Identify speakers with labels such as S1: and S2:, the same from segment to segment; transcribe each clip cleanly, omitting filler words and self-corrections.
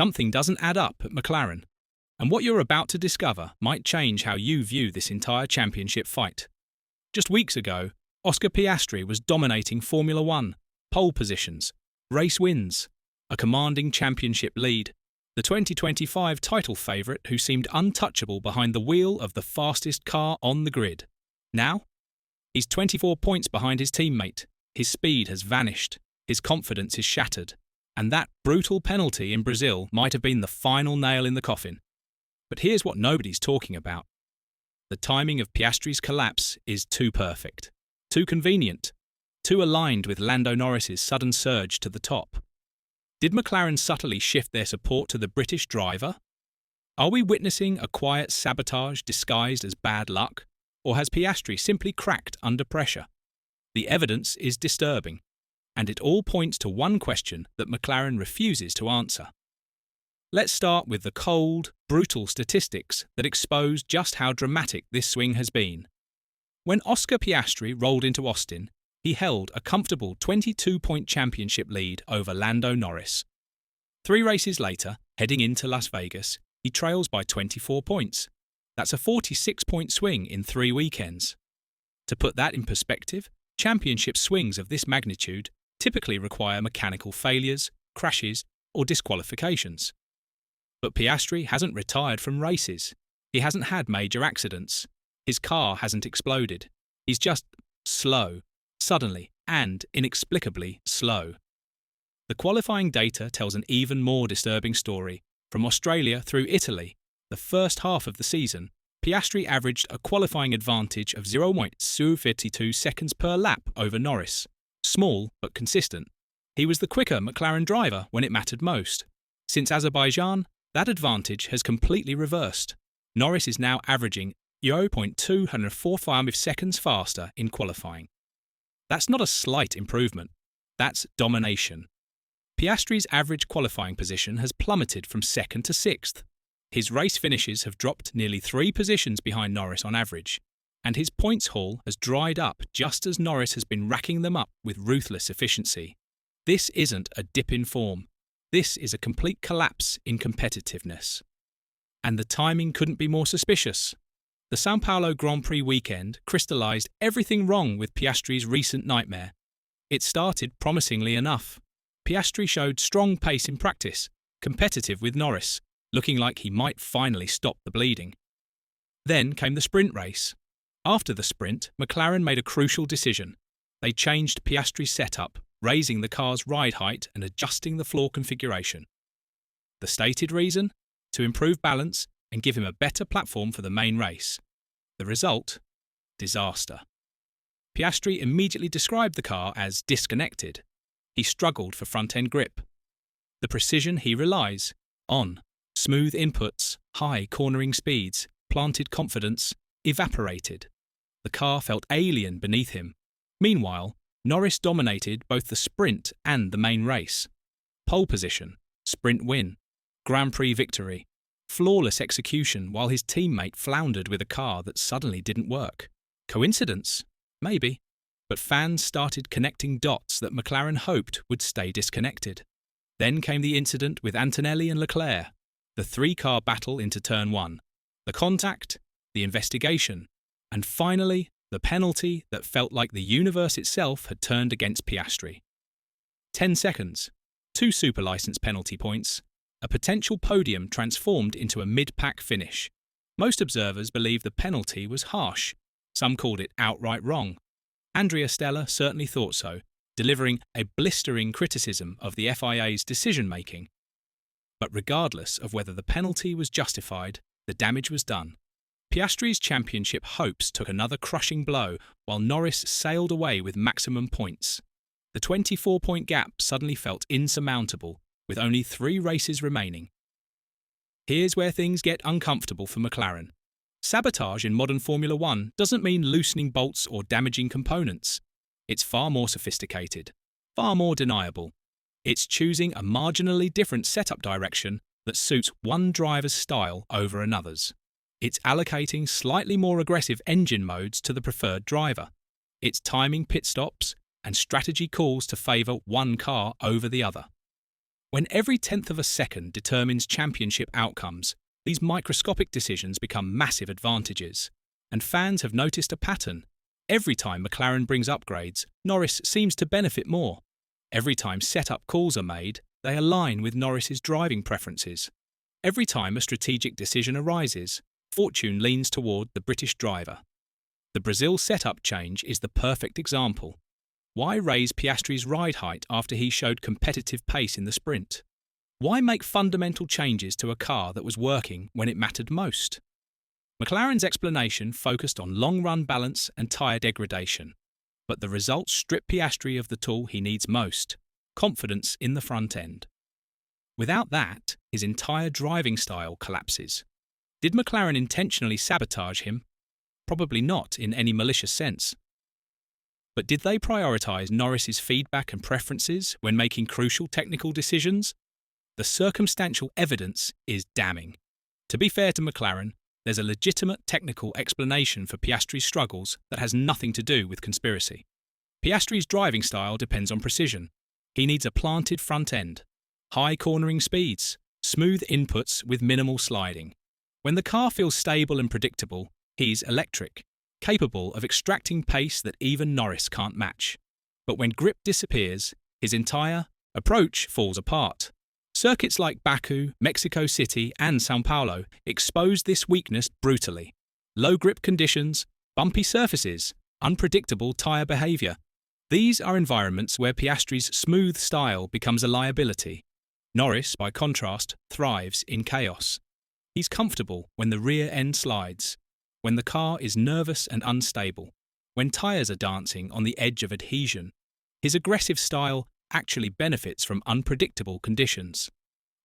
S1: Something doesn't add up at McLaren, and what you're about to discover might change how you view this entire championship fight. Just weeks ago, Oscar Piastri was dominating Formula One, pole positions, race wins, a commanding championship lead, the 2025 title favourite who seemed untouchable behind the wheel of the fastest car on the grid. Now, he's 24 points behind his teammate, his speed has vanished, his confidence is shattered, and that brutal penalty in Brazil might have been the final nail in the coffin. But here's what nobody's talking about. The timing of Piastri's collapse is too perfect, too convenient, too aligned with Lando Norris's sudden surge to the top. Did McLaren subtly shift their support to the British driver? Are we witnessing a quiet sabotage disguised as bad luck, or has Piastri simply cracked under pressure? The evidence is disturbing, and it all points to one question that McLaren refuses to answer. Let's start with the cold, brutal statistics that expose just how dramatic this swing has been. When Oscar Piastri rolled into Austin, he held a comfortable 22-point championship lead over Lando Norris. 3 races later, heading into Las Vegas, he trails by 24 points. That's a 46-point swing in 3 weekends. To put that in perspective, championship swings of this magnitude typically require mechanical failures, crashes, or disqualifications. But Piastri hasn't retired from races. He hasn't had major accidents. His car hasn't exploded. He's just slow, suddenly and inexplicably slow. The qualifying data tells an even more disturbing story. From Australia through Italy, the first half of the season, Piastri averaged a qualifying advantage of 0.052 seconds per lap over Norris. Small but consistent. He was the quicker McLaren driver when it mattered most. Since Azerbaijan, that advantage has completely reversed. Norris is now averaging 0.245 seconds faster in qualifying. That's not a slight improvement. That's domination. Piastri's average qualifying position has plummeted from 2nd to 6th. His race finishes have dropped nearly 3 positions behind Norris on average, and his points haul has dried up just as Norris has been racking them up with ruthless efficiency. This isn't a dip in form. This is a complete collapse in competitiveness. And the timing couldn't be more suspicious. The São Paulo Grand Prix weekend crystallised everything wrong with Piastri's recent nightmare. It started promisingly enough. Piastri showed strong pace in practice, competitive with Norris, looking like he might finally stop the bleeding. Then came the sprint race. After the sprint, McLaren made a crucial decision. They changed Piastri's setup, raising the car's ride height and adjusting the floor configuration. The stated reason? To improve balance and give him a better platform for the main race. The result? Disaster. Piastri immediately described the car as disconnected. He struggled for front-end grip. The precision he relies on, smooth inputs, high cornering speeds, planted confidence, evaporated. The car felt alien beneath him. Meanwhile, Norris dominated both the sprint and the main race. Pole position, sprint win, Grand Prix victory, flawless execution while his teammate floundered with a car that suddenly didn't work. Coincidence? Maybe. But fans started connecting dots that McLaren hoped would stay disconnected. Then came the incident with Antonelli and Leclerc, the 3-car battle into Turn 1, the contact, the investigation, and finally, the penalty that felt like the universe itself had turned against Piastri. 10 seconds, 2 super-license penalty points, a potential podium transformed into a mid-pack finish. Most observers believe the penalty was harsh. Some called it outright wrong. Andrea Stella certainly thought so, delivering a blistering criticism of the FIA's decision-making. But regardless of whether the penalty was justified, the damage was done. Piastri's championship hopes took another crushing blow while Norris sailed away with maximum points. The 24-point gap suddenly felt insurmountable, with only 3 races remaining. Here's where things get uncomfortable for McLaren. Sabotage in modern Formula One doesn't mean loosening bolts or damaging components. It's far more sophisticated, far more deniable. It's choosing a marginally different setup direction that suits one driver's style over another's. It's allocating slightly more aggressive engine modes to the preferred driver. It's timing pit stops and strategy calls to favour one car over the other. When every tenth of a second determines championship outcomes, these microscopic decisions become massive advantages. And fans have noticed a pattern. Every time McLaren brings upgrades, Norris seems to benefit more. Every time setup calls are made, they align with Norris's driving preferences. Every time a strategic decision arises, fortune leans toward the British driver. The Brazil setup change is the perfect example. Why raise Piastri's ride height after he showed competitive pace in the sprint? Why make fundamental changes to a car that was working when it mattered most? McLaren's explanation focused on long-run balance and tyre degradation, but the results strip Piastri of the tool he needs most: confidence in the front end. Without that, his entire driving style collapses. Did McLaren intentionally sabotage him? Probably not in any malicious sense. But did they prioritise Norris's feedback and preferences when making crucial technical decisions? The circumstantial evidence is damning. To be fair to McLaren, there's a legitimate technical explanation for Piastri's struggles that has nothing to do with conspiracy. Piastri's driving style depends on precision. He needs a planted front end, high cornering speeds, smooth inputs with minimal sliding. When the car feels stable and predictable, he's electric, capable of extracting pace that even Norris can't match. But when grip disappears, his entire approach falls apart. Circuits like Baku, Mexico City, and São Paulo expose this weakness brutally. Low grip conditions, bumpy surfaces, unpredictable tyre behaviour. These are environments where Piastri's smooth style becomes a liability. Norris, by contrast, thrives in chaos. He's comfortable when the rear end slides, when the car is nervous and unstable, when tyres are dancing on the edge of adhesion. His aggressive style actually benefits from unpredictable conditions.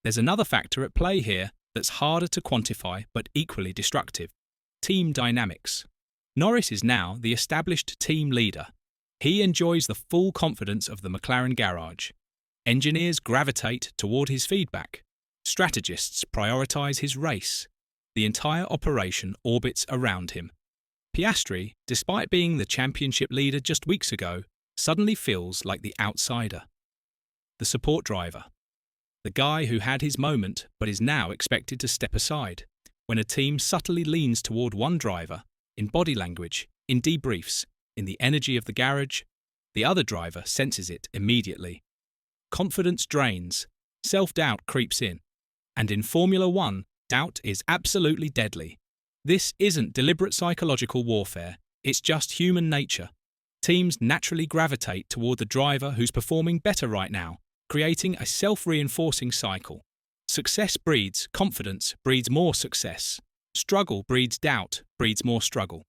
S1: There's another factor at play here that's harder to quantify but equally destructive: team dynamics. Norris is now the established team leader. He enjoys the full confidence of the McLaren garage. Engineers gravitate toward his feedback. Strategists prioritise his race. The entire operation orbits around him. Piastri, despite being the championship leader just weeks ago, suddenly feels like the outsider. The support driver. The guy who had his moment but is now expected to step aside. When a team subtly leans toward one driver, in body language, in debriefs, in the energy of the garage, the other driver senses it immediately. Confidence drains, self-doubt creeps in, and in Formula One, doubt is absolutely deadly. This isn't deliberate psychological warfare, it's just human nature. Teams naturally gravitate toward the driver who's performing better right now, creating a self-reinforcing cycle. Success breeds confidence, breeds more success. Struggle breeds doubt, breeds more struggle.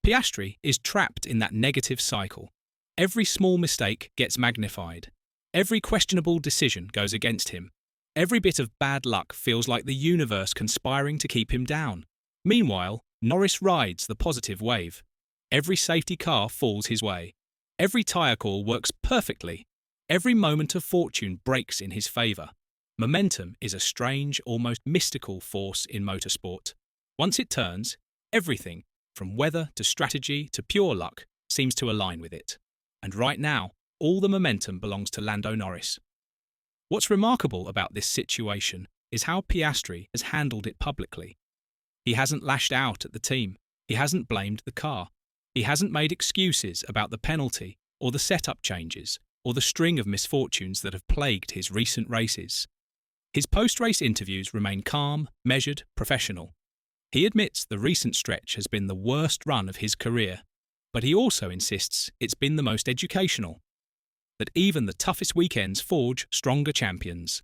S1: Piastri is trapped in that negative cycle. Every small mistake gets magnified. Every questionable decision goes against him. Every bit of bad luck feels like the universe conspiring to keep him down. Meanwhile, Norris rides the positive wave. Every safety car falls his way. Every tyre call works perfectly. Every moment of fortune breaks in his favour. Momentum is a strange, almost mystical force in motorsport. Once it turns, everything, from weather to strategy to pure luck, seems to align with it. And right now, all the momentum belongs to Lando Norris. What's remarkable about this situation is how Piastri has handled it publicly. He hasn't lashed out at the team. He hasn't blamed the car. He hasn't made excuses about the penalty or the setup changes or the string of misfortunes that have plagued his recent races. His post-race interviews remain calm, measured, professional. He admits the recent stretch has been the worst run of his career, but he also insists it's been the most educational, that even the toughest weekends forge stronger champions.